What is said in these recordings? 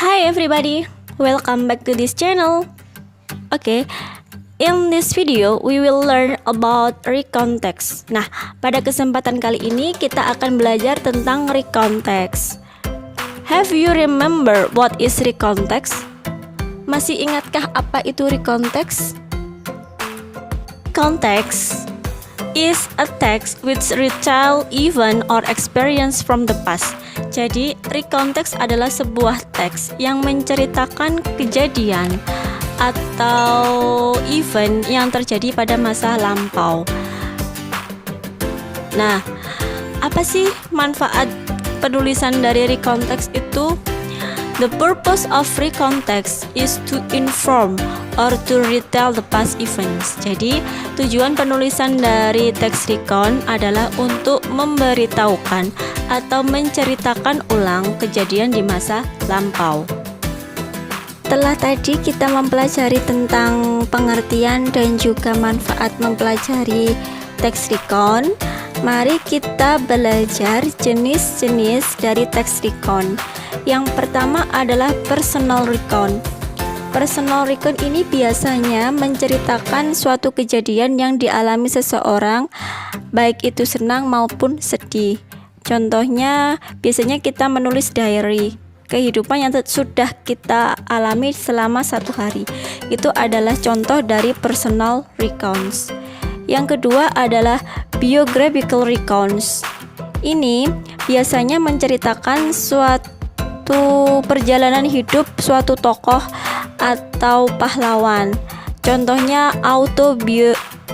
Hi everybody, welcome back to this channel. Okay, in this video we will learn about recontext. Nah, pada kesempatan kali ini kita akan belajar tentang recontext. Have you remember what is recontext? Masih ingatkah apa itu recontext? Context is a text which retell event or experience from the past. Jadi, recontext adalah sebuah teks yang menceritakan kejadian atau event yang terjadi pada masa lampau. Nah, apa sih manfaat penulisan dari recontext itu? The purpose of recontext is to inform or to retell the past events. Jadi, tujuan penulisan dari teks recon adalah untuk memberitahukan atau menceritakan ulang kejadian di masa lampau. Setelah tadi kita mempelajari tentang pengertian dan juga manfaat mempelajari teks recon, mari kita belajar jenis-jenis dari teks recon. Yang pertama adalah personal recon. Personal recon ini biasanya menceritakan suatu kejadian yang dialami seseorang, baik itu senang maupun sedih. Contohnya, biasanya kita menulis diary, kehidupan yang sudah kita alami selama satu hari. Itu adalah contoh dari personal recounts. Yang kedua adalah biographical recounts. Ini biasanya menceritakan suatu perjalanan hidup suatu tokoh atau pahlawan. Contohnya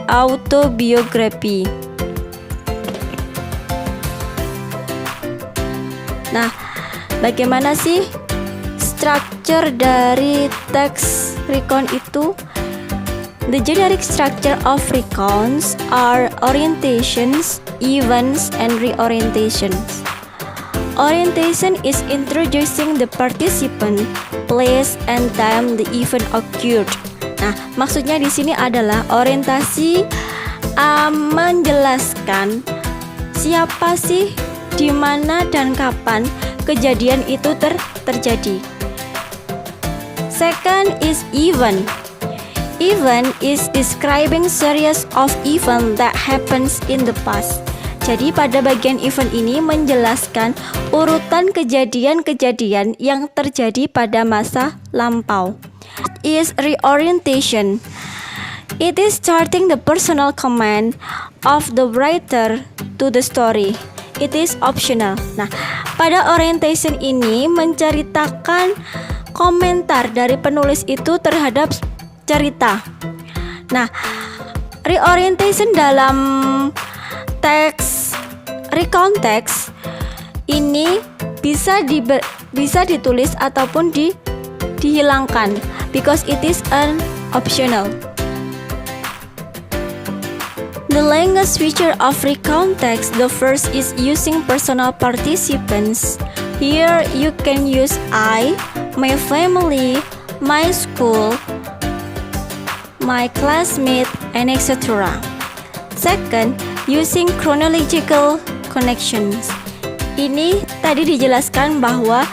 autobiografi. Nah, bagaimana sih structure dari teks recon itu? The generic structure of recounts are orientations, events, and reorientations. Orientation is introducing the participant, place, and time the event occurred. Nah, maksudnya di sini adalah orientasi menjelaskan siapa sih, di mana dan kapan kejadian itu terjadi. Second is event. Event is describing series of event that happens in the past. Jadi pada bagian event ini menjelaskan urutan kejadian-kejadian yang terjadi pada masa lampau. Is reorientation. It is starting the personal comment of the writer to the story. It is optional. Nah, pada orientation ini menceritakan komentar dari penulis itu terhadap cerita. Nah, reorientation dalam teks recontext ini bisa ditulis ataupun dihilangkan because it is an optional. The language feature of recontext, the first is using personal participants. Here you can use I, my family, my school, my classmate, and etc. Second, using chronological connections. Ini tadi dijelaskan bahwa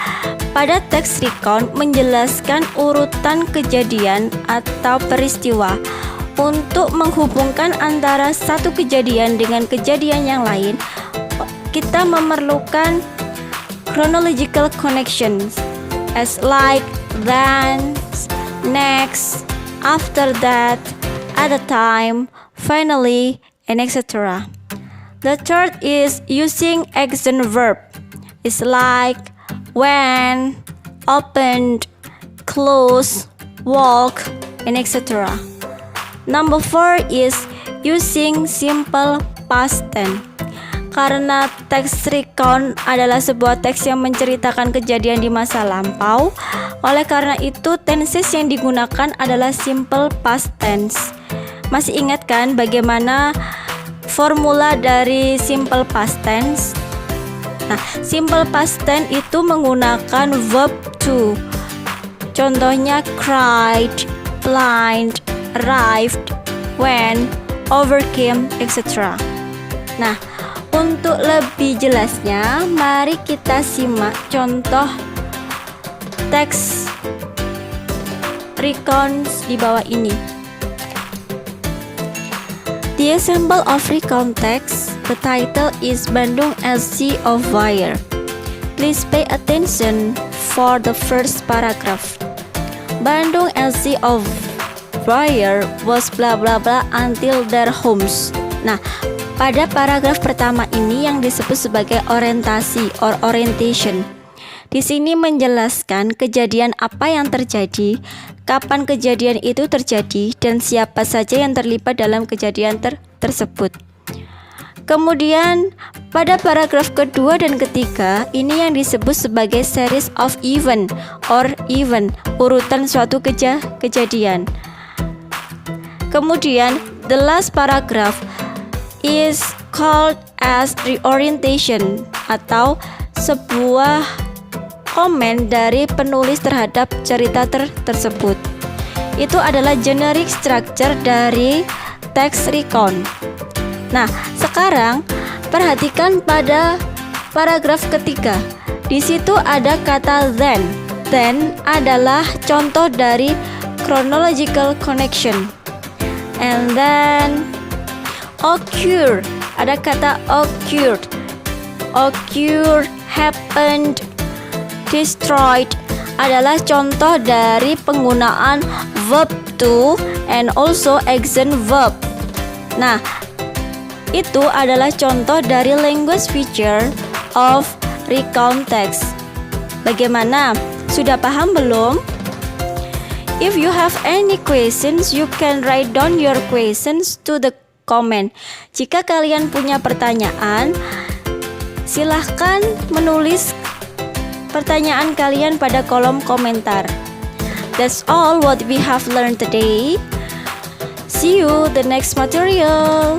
pada teks recon menjelaskan urutan kejadian atau peristiwa. Untuk menghubungkan antara satu kejadian dengan kejadian yang lain, kita memerlukan chronological connections as like, then, next, after that, at a time, finally, and etc. The third is using action verb. It's like when, opened, close, walk, and etc. Number 4 is using simple past tense. Karena teks recon adalah sebuah teks yang menceritakan kejadian di masa lampau, oleh karena itu tenses yang digunakan adalah simple past tense. Masih ingat kan bagaimana formula dari simple past tense? Nah, simple past tense itu menggunakan verb to. Contohnya cried, blind, arrived, went, overcame, etc. Nah, untuk lebih jelasnya, mari kita simak contoh teks recounts di bawah ini. The example of recount text, the title is Bandung as Sea of Fire. Please pay attention for the first paragraph. Bandung as Sea of Fire was blah blah blah until their homes. Nah, pada paragraf pertama ini yang disebut sebagai orientasi or orientation. Di sini menjelaskan kejadian apa yang terjadi, kapan kejadian itu terjadi, dan siapa saja yang terlibat dalam kejadian tersebut. Kemudian pada paragraf kedua dan ketiga, ini yang disebut sebagai series of event or event, urutan suatu kejadian. Kemudian the last paragraph is called as reorientation atau sebuah komen dari penulis terhadap cerita tersebut. Itu adalah generic structure dari text recount. Nah, sekarang perhatikan pada paragraf ketiga. Di situ ada kata then. Then adalah contoh dari chronological connection. And then occur, ada kata occurred. Occur, happened, destroyed adalah contoh dari penggunaan verb to and also accent verb. Nah, itu adalah contoh dari language feature of recount text. Bagaimana? Sudah paham belum? If you have any questions, you can write down your questions to the comment. Jika kalian punya pertanyaan, silahkan menulis pertanyaan kalian pada kolom komentar. That's all what we have learned today. See you the next material.